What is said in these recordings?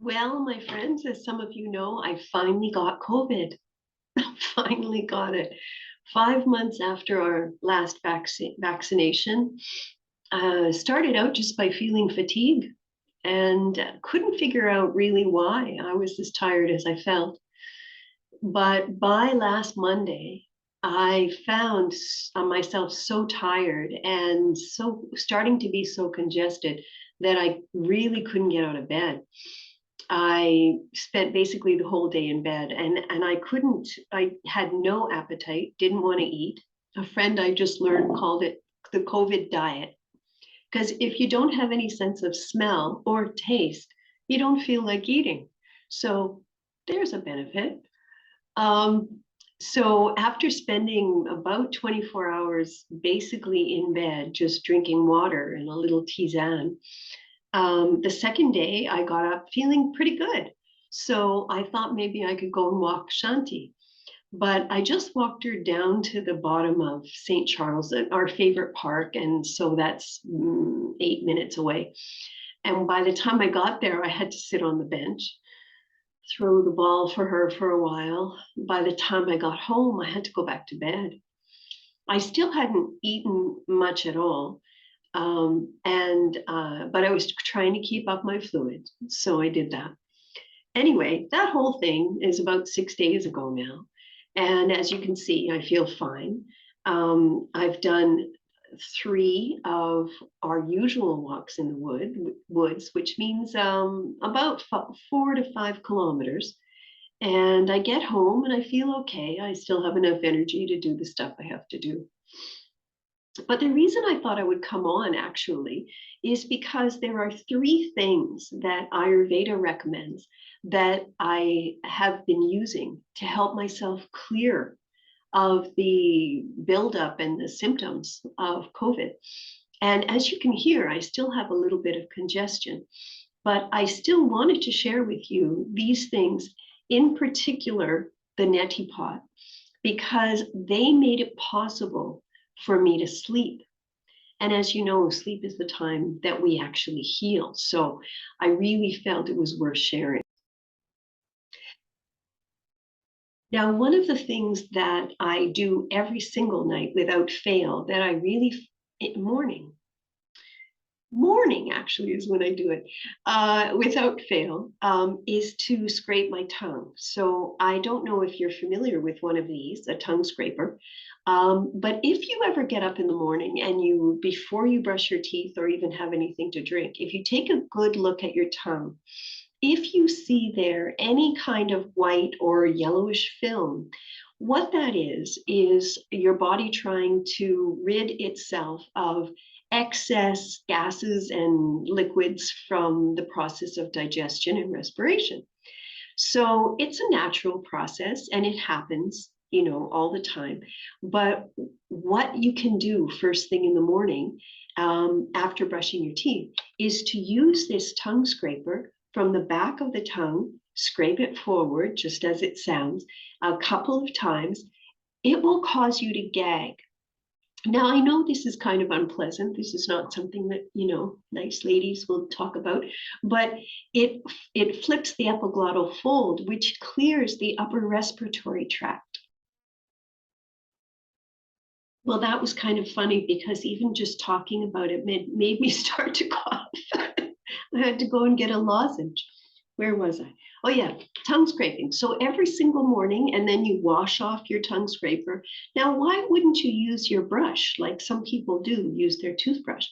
Well, my friends, as some of you know, I finally got COVID. Finally got it. 5 months after our last vaccination, started out just by feeling fatigue and couldn't figure out really why I was as tired as I felt. But by last Monday, I found myself so tired and so starting to be so congested that I really couldn't get out of bed. I spent basically the whole day in bed and I had no appetite, didn't want to eat. A friend I just learned called it the COVID diet. Because if you don't have any sense of smell or taste, you don't feel like eating. So there's a benefit. Um, so after spending about 24 hours basically in bed, just drinking water and a little tisane, the second day I got up feeling pretty good. So I thought maybe I could go and walk Shanti. But I just walked her down to the bottom of St. Charles, our favorite park. And so that's 8 minutes away. And by the time I got there, I had to sit on the bench, throw the ball for her for a while. By the time I got home, I had to go back to bed. I still hadn't eaten much at all. But I was trying to keep up my fluid. So I did that. Anyway, that whole thing is about 6 days ago now. And as you can see, I feel fine. I've done 3 of our usual walks in the woods, which means about 4 to 5 kilometers. And I get home and I feel okay. I still have enough energy to do the stuff I have to do. But the reason I thought I would come on actually is because there are 3 things that Ayurveda recommends that I have been using to help myself clear of the buildup and the symptoms of COVID. And as you can hear, I still have a little bit of congestion, but I still wanted to share with you these things, in particular, the neti pot, because they made it possible for me to sleep. And as you know, sleep is the time that we actually heal. So I really felt it was worth sharing. Now, one of the things that I do every single night without fail that I really, morning actually is when I do it without fail, is to scrape my tongue. So I don't know if you're familiar with one of these, a tongue scraper. But if you ever get up in the morning and before you brush your teeth or even have anything to drink, if you take a good look at your tongue, if you see there any kind of white or yellowish film, what that is your body trying to rid itself of excess gases and liquids from the process of digestion and respiration. So it's a natural process and it happens, all the time. But what you can do first thing in the morning, after brushing your teeth, is to use this tongue scraper from the back of the tongue, scrape it forward, just as it sounds, a couple of times. It will cause you to gag. Now, I know this is kind of unpleasant. This is not something that, nice ladies will talk about, but it flips the epiglottal fold, which clears the upper respiratory tract. Well, that was kind of funny because even just talking about it made me start to cough. I had to go and get a lozenge. Where was I? Oh yeah, tongue scraping. So every single morning, and then you wash off your tongue scraper. Now, why wouldn't you use your brush like some people do, use their toothbrush?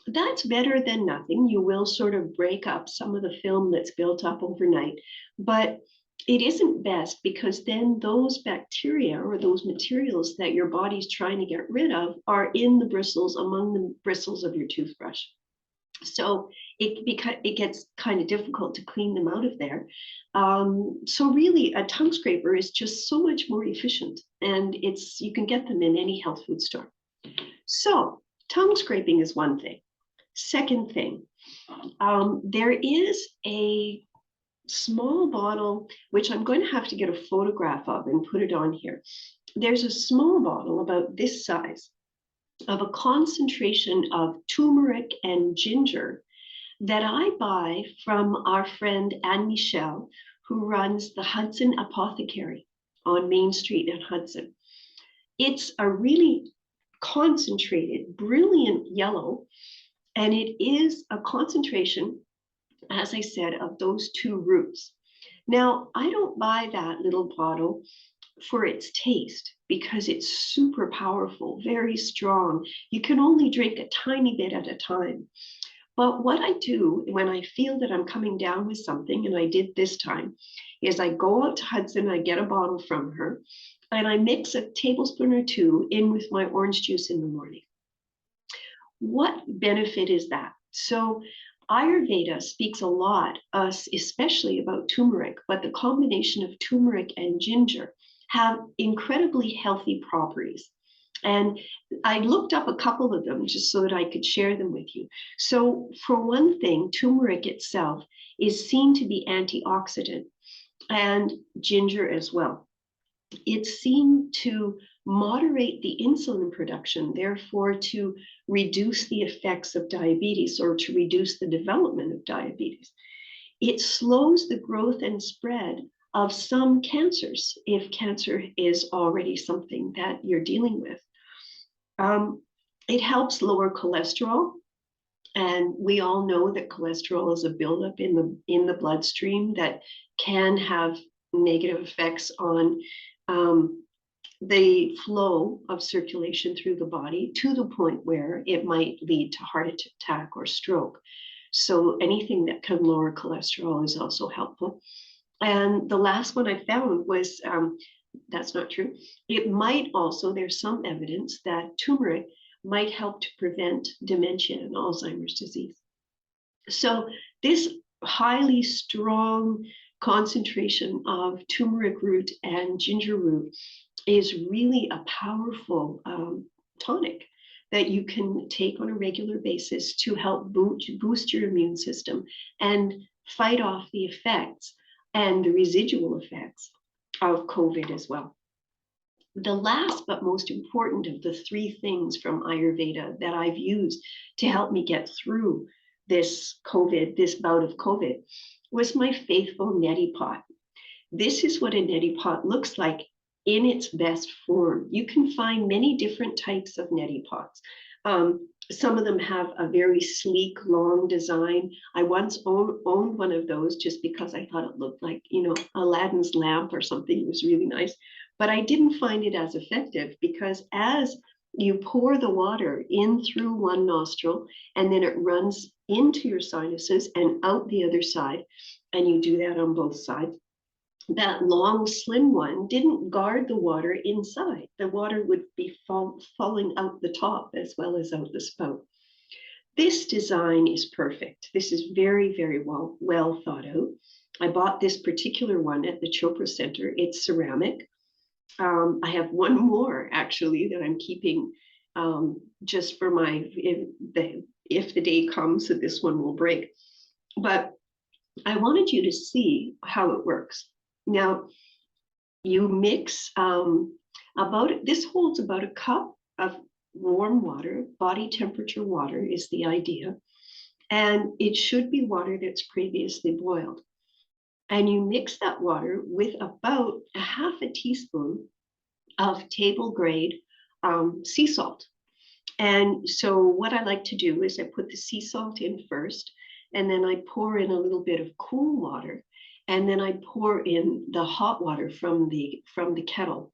That's better than nothing. You will sort of break up some of the film that's built up overnight, but it isn't best because then those bacteria or those materials that your body's trying to get rid of are in the bristles, among the bristles of your toothbrush. So it gets kind of difficult to clean them out of there. So really, a tongue scraper is just so much more efficient, and you can get them in any health food store. So tongue scraping is one thing. Second thing, there is a small bottle, which I'm going to have to get a photograph of and put it on here. There's a small bottle about this size of a concentration of turmeric and ginger that I buy from our friend Anne Michelle, who runs the Hudson Apothecary on Main Street in Hudson. It's a really concentrated, brilliant yellow, and it is a concentration, as I said, of those two roots. Now, I don't buy that little bottle for its taste because it's super powerful, very strong. You can only drink a tiny bit at a time. But what I do when I feel that I'm coming down with something, and I did this time, is I go out to Hudson, I get a bottle from her, and I mix a tablespoon or two in with my orange juice in the morning. What benefit is that? So Ayurveda speaks a lot, especially about turmeric, but the combination of turmeric and ginger have incredibly healthy properties. And I looked up a couple of them just so that I could share them with you. So for one thing, turmeric itself is seen to be antioxidant, and ginger as well. It's seen to moderate the insulin production, therefore to reduce the effects of diabetes or to reduce the development of diabetes. It slows the growth and spread of some cancers if cancer is already something that you're dealing with. It helps lower cholesterol, and we all know that cholesterol is a buildup in the bloodstream that can have negative effects on the flow of circulation through the body to the point where it might lead to heart attack or stroke. So anything that can lower cholesterol is also helpful. And the last one I found was that's not true. It might also, there's some evidence that turmeric might help to prevent dementia and Alzheimer's disease. So this highly strong concentration of turmeric root and ginger root is really a powerful tonic that you can take on a regular basis to help boost your immune system and fight off the effects and the residual effects of COVID as well. The last but most important of the three things from Ayurveda that I've used to help me get through this bout of COVID, was my faithful neti pot. This is what a neti pot looks like in its best form. You can find many different types of neti pots. Some of them have a very sleek, long design. I once owned one of those just because I thought it looked like, Aladdin's lamp or something. It was really nice. But I didn't find it as effective because as you pour the water in through one nostril and then it runs into your sinuses and out the other side, and you do that on both sides, that long, slim one didn't guard the water inside. The water would be falling out the top as well as out the spout. This design is perfect. This is very, very well thought out. I bought this particular one at the Chopra Center. It's ceramic. I have one more actually that I'm keeping just for if the day comes that this one will break. But I wanted you to see how it works. Now, you mix this holds about a cup of warm water. Body temperature water is the idea. And it should be water that's previously boiled. And you mix that water with about a half a teaspoon of table grade sea salt. And so what I like to do is I put the sea salt in first, and then I pour in a little bit of cool water, and then I pour in the hot water from the kettle,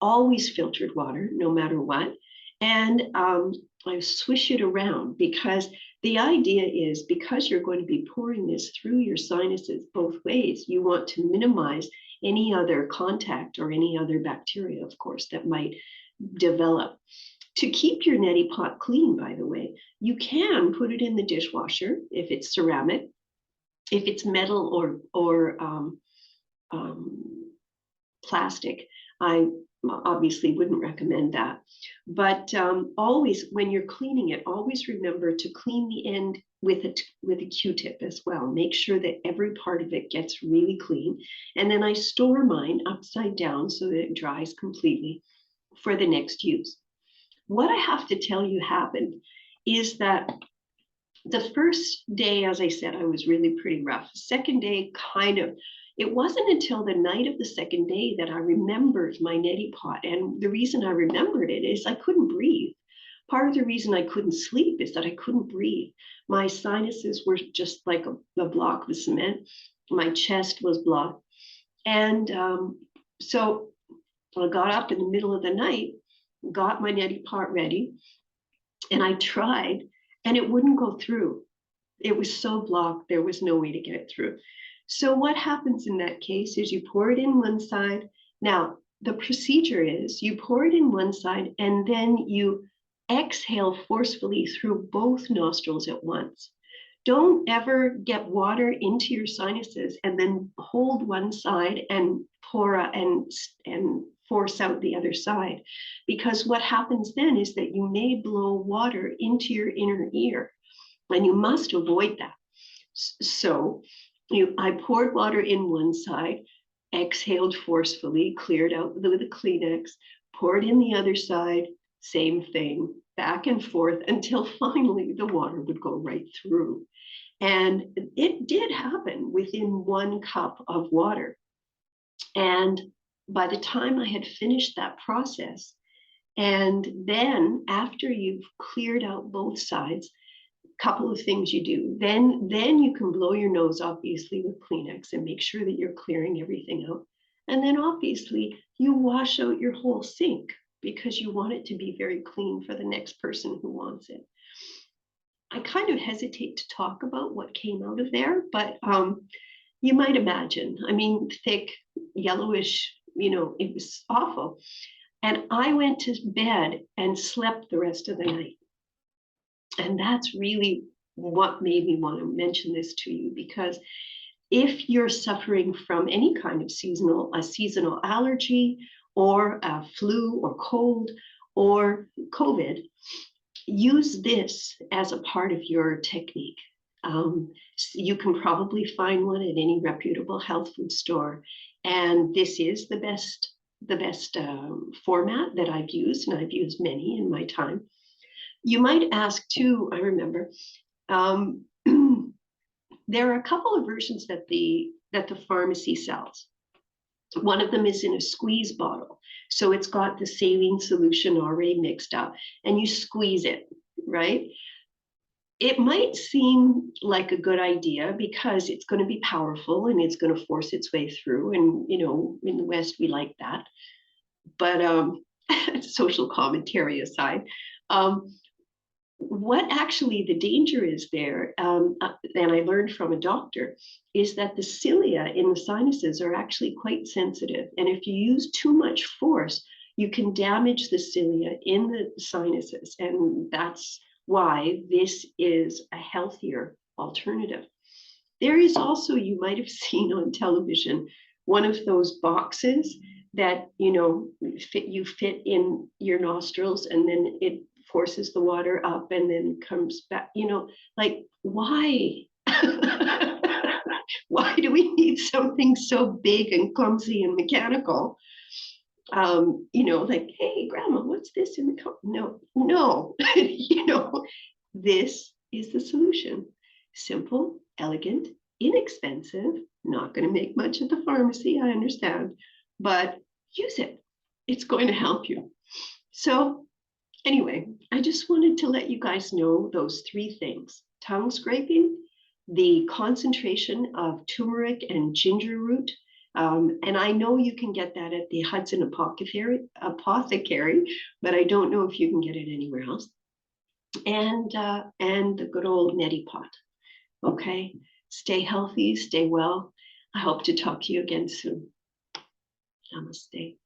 always filtered water, no matter what. And I swish it around because the idea is, because you're going to be pouring this through your sinuses both ways, you want to minimize any other contact or any other bacteria, of course, that might develop. To keep your neti pot clean, by the way, you can put it in the dishwasher if it's ceramic. If it's metal or plastic, I obviously wouldn't recommend that. But always, when you're cleaning it, always remember to clean the end with a Q-tip as well. Make sure that every part of it gets really clean. And then I store mine upside down so that it dries completely for the next use. What I have to tell you happened is that The first day, as I said, I was really pretty rough. The second day, kind of, it wasn't until the night of the second day that I remembered my neti pot. And the reason I remembered it is I couldn't breathe. Part of the reason I couldn't sleep is that I couldn't breathe. My sinuses were just like a block of cement. My chest was blocked. And so I got up in the middle of the night, got my neti pot ready, and I tried, and it wouldn't go through. It was so blocked, there was no way to get it through. So what happens in that case is you pour it in one side. Now, the procedure is you pour it in one side and then you exhale forcefully through both nostrils at once. Don't ever get water into your sinuses and then hold one side and pour and force out the other side. Because what happens then is that you may blow water into your inner ear, and you must avoid that. So I poured water in one side, exhaled forcefully, cleared out with a Kleenex, poured in the other side, same thing, back and forth until finally the water would go right through. And it did happen within 1 cup of water. And by the time I had finished that process, and then after you've cleared out both sides, couple of things you do. Then you can blow your nose, obviously, with Kleenex and make sure that you're clearing everything out. And then obviously you wash out your whole sink because you want it to be very clean for the next person who wants it. I kind of hesitate to talk about what came out of there, but you might imagine. I mean, thick, yellowish, it was awful. And I went to bed and slept the rest of the night. And that's really what made me want to mention this to you, because if you're suffering from any kind of seasonal allergy or a flu or cold or COVID, use this as a part of your technique. You can probably find one at any reputable health food store. And this is the best format that I've used, and I've used many in my time. You might ask too, I remember, there are a couple of versions that the pharmacy sells. One of them is in a squeeze bottle. So it's got the saline solution already mixed up and you squeeze it, right? It might seem like a good idea because it's going to be powerful and it's going to force its way through. And, in the West, we like that. But social commentary aside, what actually the danger is there, and I learned from a doctor, is that the cilia in the sinuses are actually quite sensitive. And if you use too much force, you can damage the cilia in the sinuses. And that's why this is a healthier alternative. There is also, you might have seen on television, one of those boxes that, you fit in your nostrils and then it forces the water up and then comes back, like why? Why do we need something so big and clumsy and mechanical? Like, hey, grandma, what's this in the cup? No, this is the solution. Simple, elegant, inexpensive, not going to make much at the pharmacy, I understand, but use it. It's going to help you. So anyway, I just wanted to let you guys know those 3 things: tongue scraping, the concentration of turmeric and ginger root. And I know you can get that at the Hudson Apothecary, but I don't know if you can get it anywhere else. And the good old neti pot. Okay, stay healthy, stay well. I hope to talk to you again soon. Namaste.